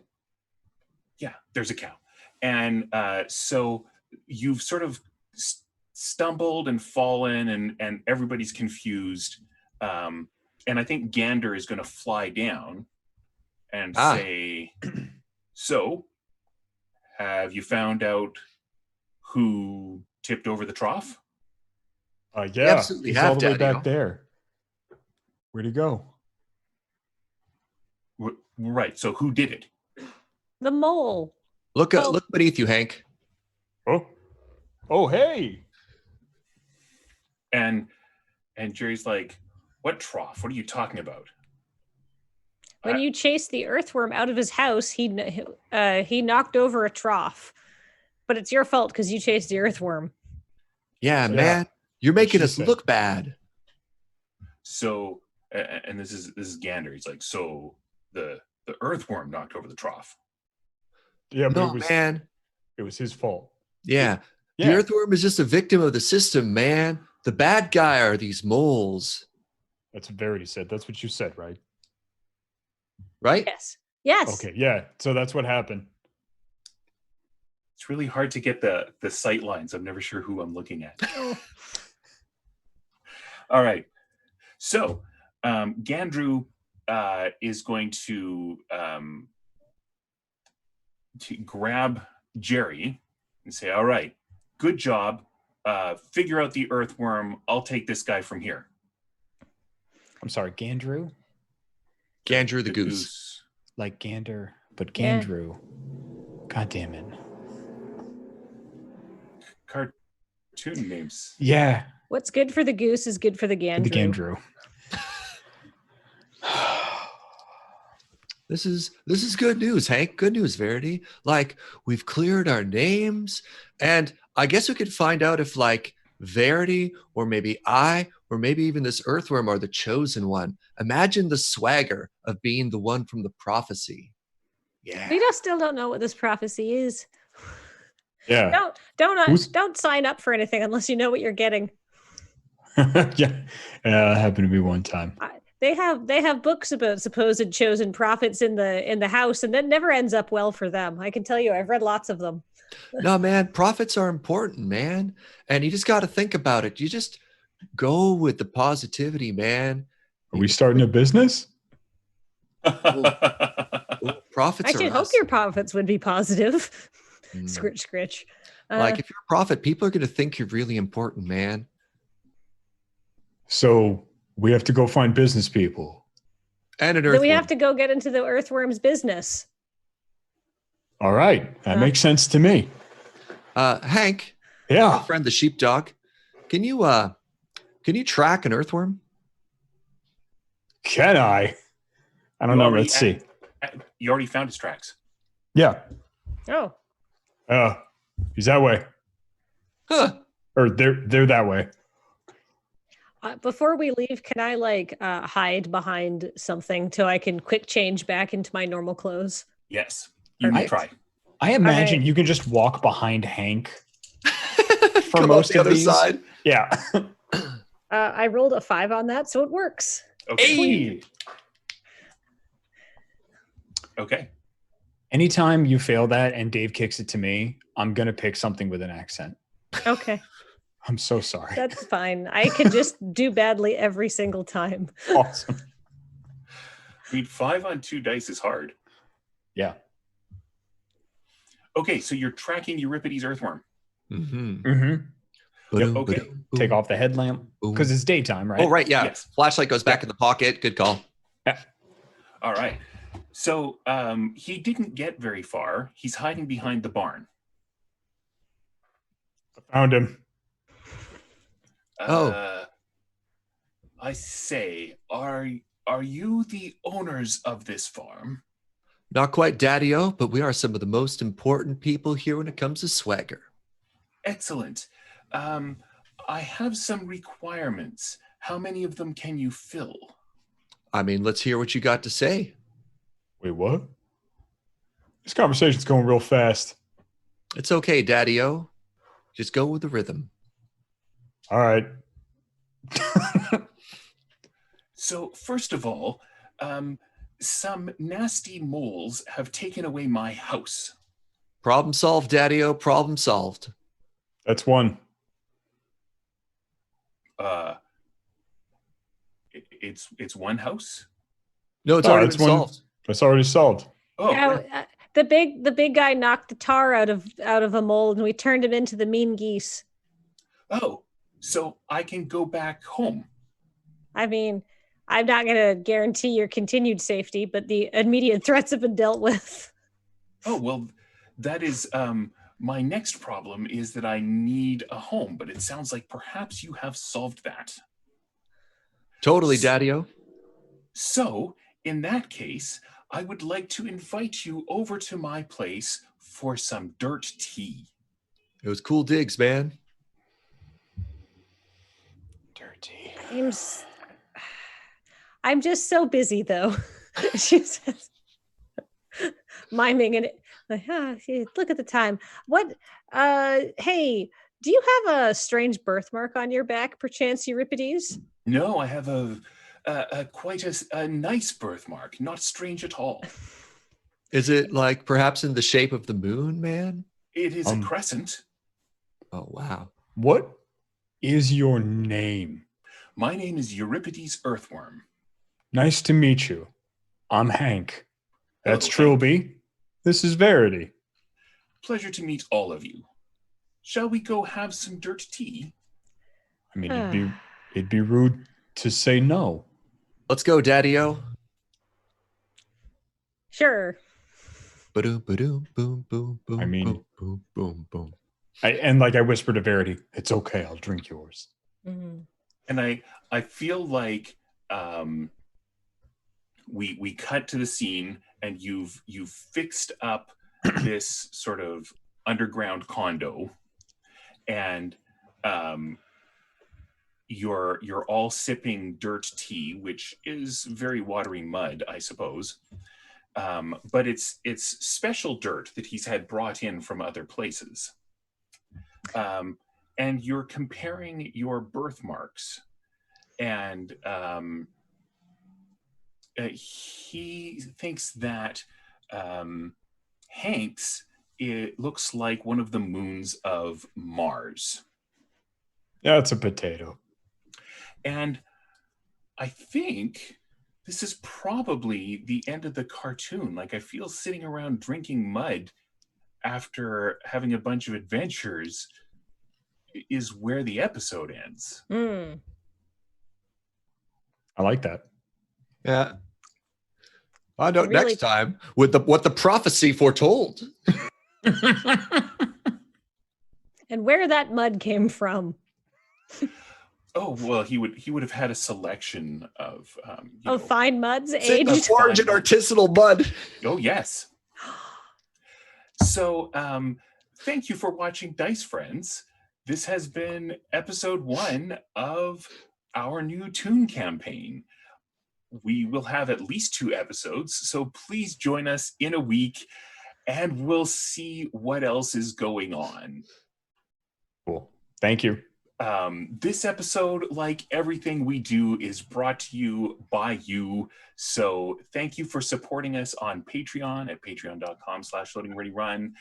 yeah, there's a cow. And so you've sort of stumbled and fallen and everybody's confused. And I think Gander is going to fly down and say, so have you found out who tipped over the trough? Yeah, absolutely he's have, all the way Daddy-o. back there. Where'd he go? Right. So who did it? The mole. Look beneath you, Hank. Oh, hey. And Jerry's like, what trough? What are you talking about? When you chased the earthworm out of his house, he knocked over a trough. But it's your fault because you chased the earthworm. Yeah, man. You're making us said. look bad. So, and this is Gander. He's like, so the earthworm knocked over the trough. Yeah, but man. It was his fault. Yeah. The earthworm is just a victim of the system, man. The bad guy are these moles. That's what Verity said. That's what you said, right? Right? Yes. Okay, yeah. So that's what happened. It's really hard to get the sight lines. I'm never sure who I'm looking at. All right. So Gandrew is going to grab Jerry and say, all right, good job. Figure out the earthworm. I'll take this guy from here. I'm sorry, Gandrew? Gandrew the goose. Like Gander, but Gandrew. God damn it. Cartoon names. Yeah. What's good for the goose is good for the Gandrew. The Gandrew. This is good news, Hank. Good news, Verity. Like, we've cleared our names, and I guess we could find out if like Verity or maybe I or maybe even this earthworm are the chosen one. Imagine the swagger of being the one from the prophecy. Yeah. We still don't know what this prophecy is. Yeah. Don't sign up for anything unless you know what you're getting. Yeah. Happened to be one time. They have books about supposed chosen prophets in the house, and that never ends up well for them. I can tell you, I've read lots of them. No, man, prophets are important, man. And you just got to think about it. You just go with the positivity, man. Are we starting a business? Prophets I should hope your prophets would be positive. Scritch, scritch. Like if you're a prophet, people are going to think you're really important, man. So we have to go find business people. And an earthworm. Then we have to go get into the earthworm's business. All right. That makes sense to me. Hank. Yeah. My friend, the sheepdog. Can you track an earthworm? Can I? I don't know. Let's see. You already found his tracks. Yeah. Oh. He's that way. Huh. Or they're that way. Before we leave, can I hide behind something so I can quick change back into my normal clothes? Yes, you may try. I imagine right. you can just walk behind Hank for Come most up the of other these. side. Yeah. I rolled a 5 on that, so it works. Okay. Okay. Anytime you fail that and Dave kicks it to me, I'm going to pick something with an accent. Okay. I'm so sorry. That's fine. I can just do badly every single time. Awesome. I mean, 5 on 2 dice is hard. Yeah. Okay, so you're tracking Euripides' earthworm. Yep, okay. Take off the headlamp because it's daytime, right? Oh, right. Yeah. Yes. Flashlight goes back in the pocket. Good call. Yeah. All right. So he didn't get very far. He's hiding behind the barn. I found him. I say, are you the owners of this farm? Not quite Daddy-O, but we are some of the most important people here when it comes to swagger. Excellent. I have some requirements. How many of them can you fill? I mean, let's hear what you got to say. Wait, what? This conversation's going real fast. It's okay, Daddy-O. Just go with the rhythm. All right. So, first of all, some nasty moles have taken away my house. Problem solved, Daddy-O. Problem solved. That's one. It's one house? No, it's already been solved. It's already solved. Oh, the big guy knocked the tar out of a mole, and we turned him into the mean geese. Oh, so I can go back home. I mean, I'm not going to guarantee your continued safety, but the immediate threats have been dealt with. Oh, well, that is my next problem is that I need a home, but it sounds like perhaps you have solved that. Totally, Daddy-O. So, in that case, I would like to invite you over to my place for some dirt tea. It was cool digs, man. Dirty. I'm just so busy, though. She says, miming and look at the time. What? Hey, do you have a strange birthmark on your back, perchance, Euripides? No, I have quite a nice birthmark, not strange at all. Is it like perhaps in the shape of the moon, man? It is a crescent. Oh, wow. What is your name? My name is Euripides Earthworm. Nice to meet you. I'm Hank. That's Hello, Trilby. Hank. This is Verity. Pleasure to meet all of you. Shall we go have some dirt tea? I mean, it'd be rude to say no. Let's go, Daddy-O. Sure. Ba-doom, ba-doom, boom, boom, boom, I mean- boom, boom, boom, boom. I whispered to Verity, it's okay, I'll drink yours. Mm-hmm. And I feel like we cut to the scene and you've fixed up this sort of underground condo, and you're all sipping dirt tea, which is very watery mud, I suppose. But it's special dirt that he's had brought in from other places. And you're comparing your birthmarks, and he thinks that Hank's, it looks like one of the moons of Mars. That's a potato. And I think this is probably the end of the cartoon. Like, I feel sitting around drinking mud after having a bunch of adventures is where the episode ends. Mm. I like that. Yeah. Find out Really- next time with what the prophecy foretold. And where that mud came from. Oh, well, he would have had a selection of Fine muds, It's aged. forage and artisanal mud. Oh, yes. So, thank you for watching Dice Friends. This has been episode 1 of our new Toon campaign. We will have at least 2 episodes, so please join us in a week and we'll see what else is going on. Cool. Thank you. This episode, like everything we do, is brought to you by you. So thank you for supporting us on Patreon at patreon.com/LoadingReadyRun.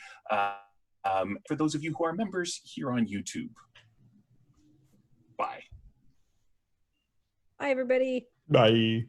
For those of you who are members here on YouTube. Bye. Bye, everybody. Bye.